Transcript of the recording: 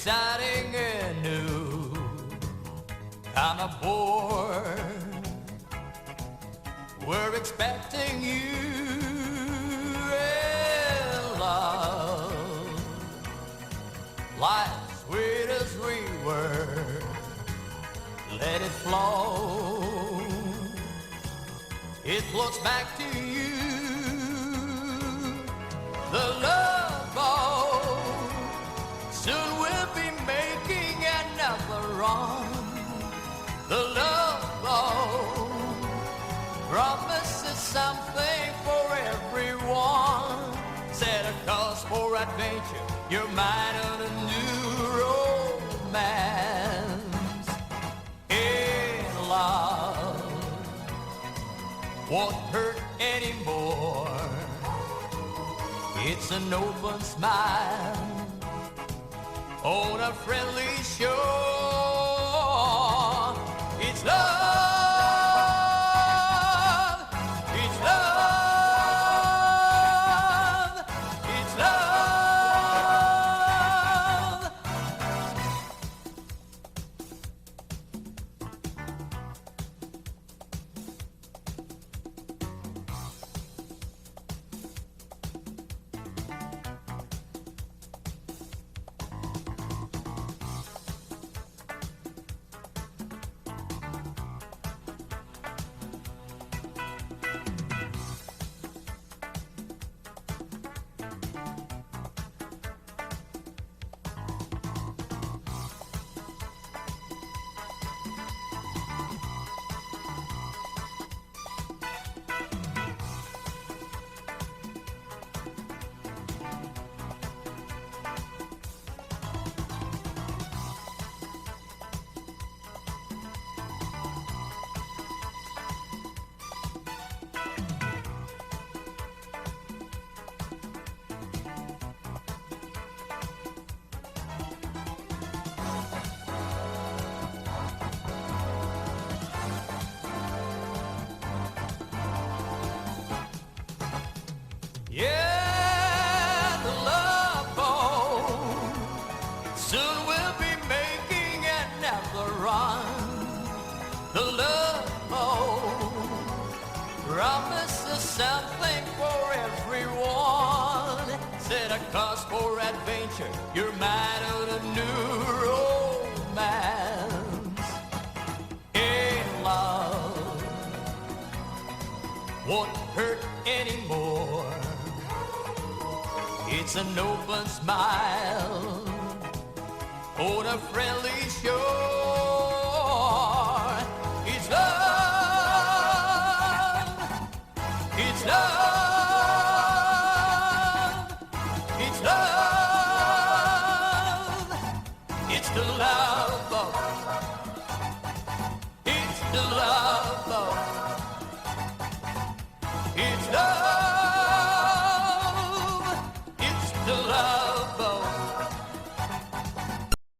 exciting and new, kind of bored. We're expecting you in love, like sweet as we were. Let it flow, it floats back to you. The love boat, soon we'll be making another run. The love boat promises something for everyone. Set a course for adventure, your mind on a new romance. In love won't hurt anymore. It's an open smile on a friendly shore. It's love, it's love, it's love. Yeah, the love boat, soon we'll be making another run. The love boat promises something for everyone. Set a course for adventure, your mind on a new romance. In love won't hurt anymore. It's an open smile on a friendly shore. It's love, it's love, it's love. It's the love boat, it's the love boat, it's love.